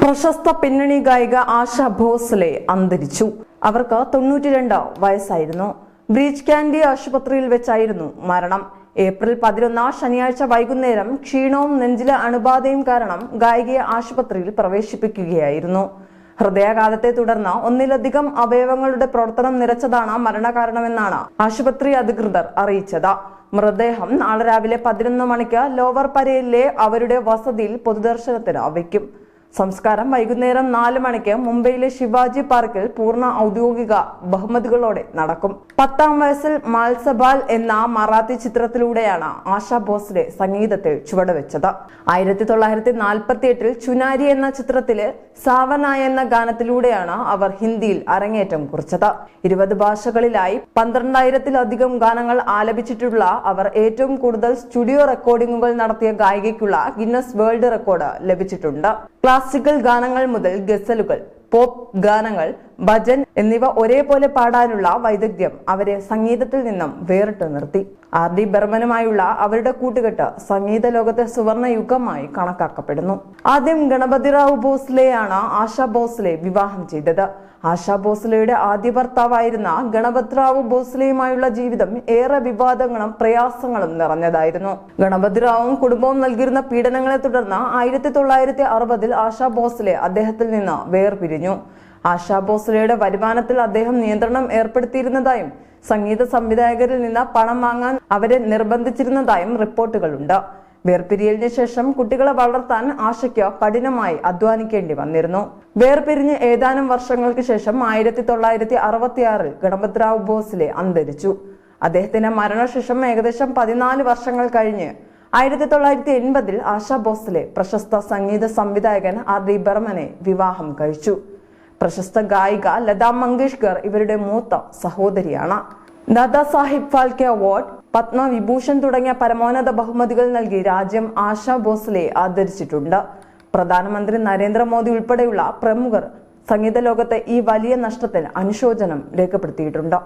പ്രശസ്ത പിന്നണി ഗായിക ആശ ഭോസ്ലെ അന്തരിച്ചു. അവർക്ക് 92 വയസ്സായിരുന്നു. ബ്രീച്ച് കാൻഡി ആശുപത്രിയിൽ വെച്ചായിരുന്നു മരണം. ഏപ്രിൽ 11 ശനിയാഴ്ച വൈകുന്നേരം ക്ഷീണവും നെഞ്ചിലെ അണുബാധയും കാരണം ഗായികയെ ആശുപത്രിയിൽ പ്രവേശിപ്പിക്കുകയായിരുന്നു. ഹൃദയാഘാതത്തെ തുടർന്ന് ഒന്നിലധികം അവയവങ്ങളുടെ പ്രവർത്തനം നിലച്ചതാണ് മരണകാരണമെന്നാണ് ആശുപത്രി അധികൃതർ അറിയിച്ചത്. മൃതദേഹം നാളെ രാവിലെ 11 മണിക്ക് ലോവർ പരേലിലെ അവരുടെ വസതിയിൽ പൊതുദർശനത്തിന് വയ്ക്കും. സംസ്കാരം വൈകുന്നേരം 4 മണിക്ക് മുംബൈയിലെ ശിവാജി പാർക്കിൽ പൂർണ്ണ ഔദ്യോഗിക ബഹുമതികളോടെ നടക്കും. 10ാം വയസ്സിൽ മാൽസബാൽ എന്ന മറാത്തി ചിത്രത്തിലൂടെയാണ് ആശ ഭോസ്ലെ സംഗീതത്തിൽ ചുവടുവെച്ചത്. 1948 ചുനാരി എന്ന ചിത്രത്തിലെ സാവനായ എന്ന ഗാനത്തിലൂടെയാണ് അവർ ഹിന്ദിയിൽ അരങ്ങേറ്റം കുറിച്ചത്. 20 ഭാഷകളിലായി 12,000-ലധികം ഗാനങ്ങൾ ആലപിച്ചിട്ടുള്ള അവർ ഏറ്റവും കൂടുതൽ സ്റ്റുഡിയോ റെക്കോർഡിംഗുകൾ നടത്തിയ ഗായികയ്ക്കുള്ള ഗിന്നസ് വേൾഡ് റെക്കോർഡ് ലഭിച്ചിട്ടുണ്ട്. ക്ലാസിക്കൽ ഗാനങ്ങൾ മുതൽ ഗസലുകൾ, പോപ്പ് ഗാനങ്ങൾ, ഭജൻ എന്നിവ ഒരേപോലെ പാടാനുള്ള വൈദഗ്ധ്യം അവരെ സംഗീതത്തിൽ നിന്നും വേറിട്ട് നിർത്തി. R.D. ബർമനുമായുള്ള അവരുടെ കൂട്ടുകെട്ട് സംഗീത ലോകത്തെ സുവർണ യുഗമായി കണക്കാക്കപ്പെടുന്നു. ആദ്യം ഗണപതിറാവു ഭോസ്ലെയാണ് ആശ ഭോസ്ലെ വിവാഹം ചെയ്തത്. ആശ ഭോസ്ലെയുടെ ആദ്യ ഭർത്താവായിരുന്ന ഗണപതിറാവു ഭോസ്ലെയുമായുള്ള ജീവിതം ഏറെ വിവാദങ്ങളും പ്രയാസങ്ങളും നിറഞ്ഞതായിരുന്നു. ഗണപതിറാവും കുടുംബവും നൽകിയിരുന്ന പീഡനങ്ങളെ തുടർന്ന് 1960-ൽ ആശ ഭോസ്ലെ അദ്ദേഹത്തിൽ നിന്ന് വേർപിരിഞ്ഞു. ആശ ഭോസ്ലെയുടെ വരുമാനത്തിൽ അദ്ദേഹം നിയന്ത്രണം ഏർപ്പെടുത്തിയിരുന്നതായും സംഗീത സംവിധായകരിൽ നിന്ന് പണം വാങ്ങാൻ അവരെ നിർബന്ധിച്ചിരുന്നതായും റിപ്പോർട്ടുകളുണ്ട്. വേർപിരിയലിന് ശേഷം കുട്ടികളെ വളർത്താൻ ആശയ്ക്ക് കഠിനമായി അധ്വാനിക്കേണ്ടി വന്നിരുന്നു. വേർപിരിഞ്ഞ് ഏതാനും വർഷങ്ങൾക്ക് ശേഷം 1966-ൽ ഗണപതിറാവു ഭോസ്ലെ അന്തരിച്ചു. അദ്ദേഹത്തിന്റെ മരണശേഷം ഏകദേശം 14 വർഷങ്ങൾ കഴിഞ്ഞ് 1980-ൽ ആശ ഭോസ്ലെ പ്രശസ്ത സംഗീത സംവിധായകൻ R.D. ബർമനെ വിവാഹം കഴിച്ചു. പ്രശസ്ത ഗായിക ലതാ മങ്കേഷ്കർ ഇവരുടെ മൂത്ത സഹോദരിയാണ്. ദാദാ സാഹിബ് ഫാൽക്കെ അവാർഡ്, പത്മവിഭൂഷൺ തുടങ്ങിയ പരമോന്നത ബഹുമതികൾ നൽകി രാജ്യം ആശ ഭോസ്ലെ ആദരിച്ചിട്ടുണ്ട്. പ്രധാനമന്ത്രി നരേന്ദ്രമോദി ഉൾപ്പെടെയുള്ള പ്രമുഖർ സംഗീത ലോകത്തെ ഈ വലിയ നഷ്ടത്തിൽ അനുശോചനം രേഖപ്പെടുത്തിയിട്ടുണ്ട്.